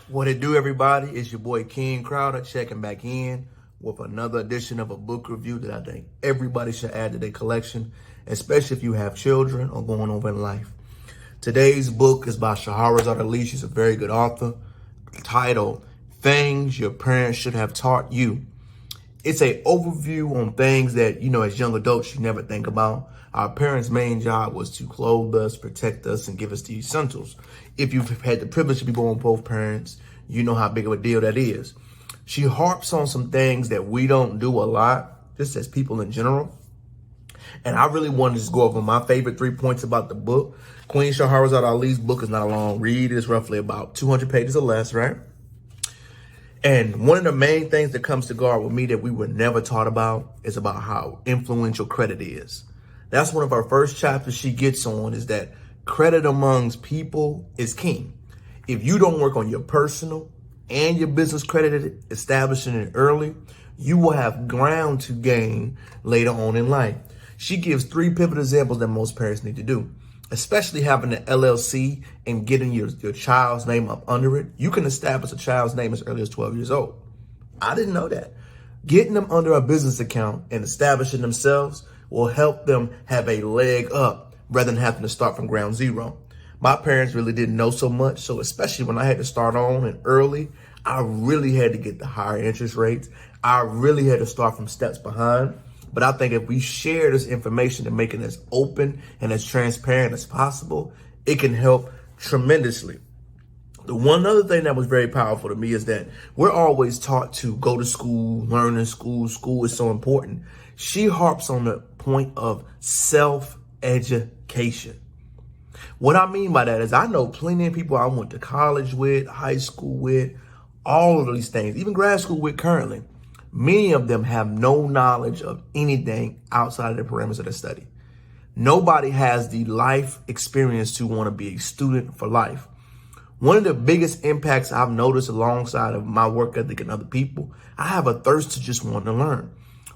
What it do, everybody? It's your boy Ken Crowder checking back in with another edition of a book review that I think everybody should add to their collection, especially if you have children or going over in life. Today's book is by Shahrazad Ali. She's a very good author. Titled Things Your Parents Should Have Taught You. It's an overview on things that, as young adults, you never think about. Our parents' main job was to clothe us, protect us, and give us the essentials. If you've had the privilege to be born with both parents, you know how big of a deal that is. She harps on some things that we don't do a lot, just as people in general. And I really want to just go over my favorite 3 points about the book. Queen Shahrazad Ali's book is not a long read. It's roughly about 200 pages or less, right? And one of the main things that comes to guard with me that we were never taught about is about how influential credit is. That's one of our first chapters she gets on, is that credit amongst people is king. If you don't work on your personal and your business credit, establishing it early, you will have ground to gain later on in life. She gives 3 pivotal examples that most parents need to do, especially having an LLC and getting your child's name up under it. You can establish a child's name as early as 12 years old. I didn't know that. Getting them under a business account and establishing themselves will help them have a leg up rather than having to start from ground zero. My parents really didn't know so much. So especially when I had to start on and early, I really had to get the higher interest rates. I really had to start from steps behind. But I think if we share this information and make it as open and as transparent as possible, it can help tremendously. The one other thing that was very powerful to me is that we're always taught to go to school, learn in school. School is so important. She harps on the point of self-education. What I mean by that is I know plenty of people I went to college with, high school with, all of these things, even grad school with currently. Many of them have no knowledge of anything outside of the parameters of their study. Nobody has the life experience to want to be a student for life. One of the biggest impacts I've noticed alongside of my work ethic and other people, I have a thirst to just want to learn.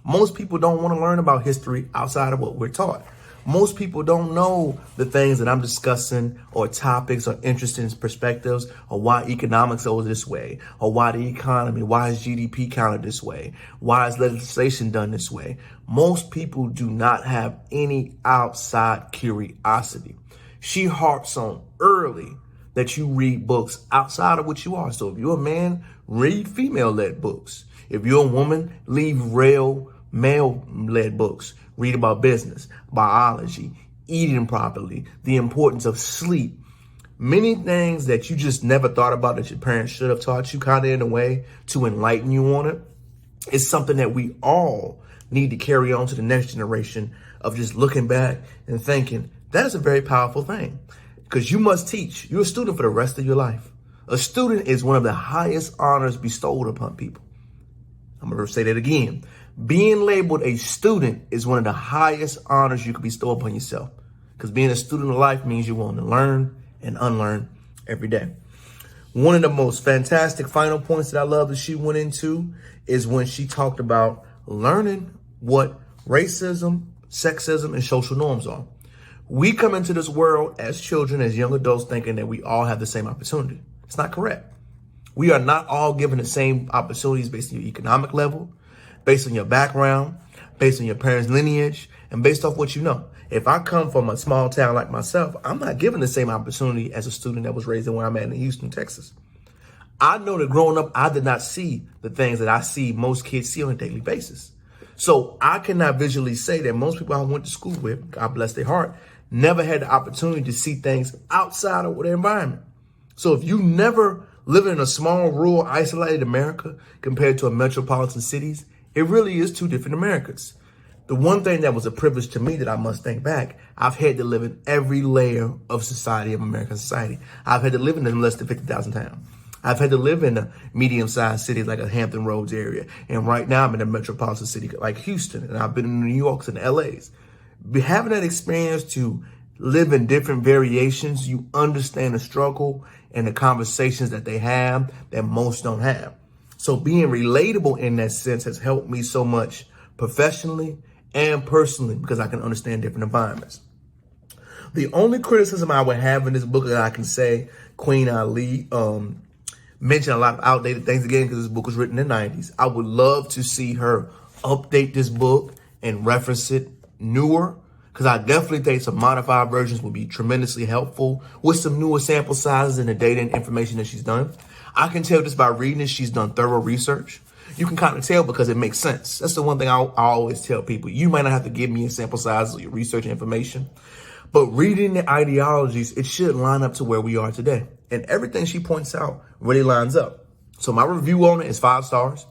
Most people don't want to learn about history outside of what we're taught. Most people don't know the things that I'm discussing or topics or interesting perspectives, or why economics goes this way, or why the economy, why is GDP counted this way, why is legislation done this way. Most people do not have any outside curiosity. She harps on early that you read books outside of what you are. So if you're a man, read female-led books. If you're a woman, read male-led books. Read about business, biology, eating properly, the importance of sleep. Many things that you just never thought about that your parents should have taught you, kind of in a way to enlighten you on it. It's something that we all need to carry on to the next generation of just looking back and thinking, that is a very powerful thing. Because you must teach. You're a student for the rest of your life. A student is one of the highest honors bestowed upon people. I'm going to say that again. Being labeled a student is one of the highest honors you can bestow upon yourself. Because being a student of life means you want to learn and unlearn every day. One of the most fantastic final points that I love that she went into is when she talked about learning what racism, sexism, and social norms are. We come into this world as children, as young adults, thinking that we all have the same opportunity. It's not correct. We are not all given the same opportunities based on your economic level, based on your background, based on your parents' lineage, and based off what you know. If I come from a small town like myself, I'm not given the same opportunity as a student that was raised in where I'm at in Houston, Texas. I know that growing up, I did not see the things that I see most kids see on a daily basis. So I cannot visually say that most people I went to school with, God bless their heart, never had the opportunity to see things outside of their environment. So if you never live in a small, rural, isolated America compared to a metropolitan cities, it really is 2 different Americas. The one thing that was a privilege to me that I must think back, I've had to live in every layer of society, of American society. I've had to live in less than 50,000 towns. I've had to live in a medium-sized city like a Hampton Roads area. And right now I'm in a metropolitan city like Houston. And I've been in New York's and LA's. Having that experience to live in different variations, you understand the struggle and the conversations that they have that most don't have. So being relatable in that sense has helped me so much professionally and personally because I can understand different environments. The only criticism I would have in this book that I can say Queen Ali mention a lot of outdated things again because this book was written in the 90s. I would love to see her update this book and reference it newer, because I definitely think some modified versions would be tremendously helpful with some newer sample sizes and the data and information that she's done. I can tell just by reading it, she's done thorough research. You can kind of tell because it makes sense. That's the one thing I always tell people. You might not have to give me a sample size of your research information, but reading the ideologies, it should line up to where we are today. And everything she points out really lines up. So my review on it is 5 stars.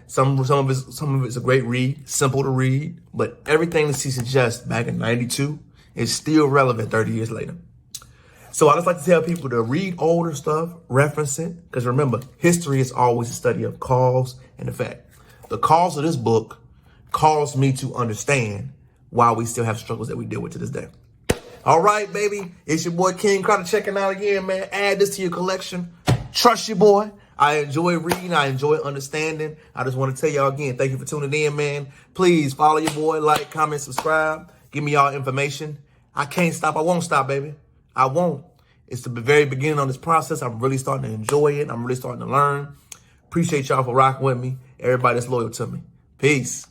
Some of it's a great read, simple to read, but everything that she suggests back in 92 is still relevant 30 years later. So I just like to tell people to read older stuff, reference it, because remember, history is always a study of cause and effect. The cause of this book caused me to understand why we still have struggles that we deal with to this day. All right, baby, it's your boy King Carter checking out again, man. Add this to your collection. Trust your boy. I enjoy reading. I enjoy understanding. I just want to tell y'all again, thank you for tuning in, man. Please follow your boy, like, comment, subscribe. Give me y'all information. I can't stop. I won't stop, baby. I won't. It's the very beginning of this process. I'm really starting to enjoy it. I'm really starting to learn. Appreciate y'all for rocking with me. Everybody that's loyal to me. Peace.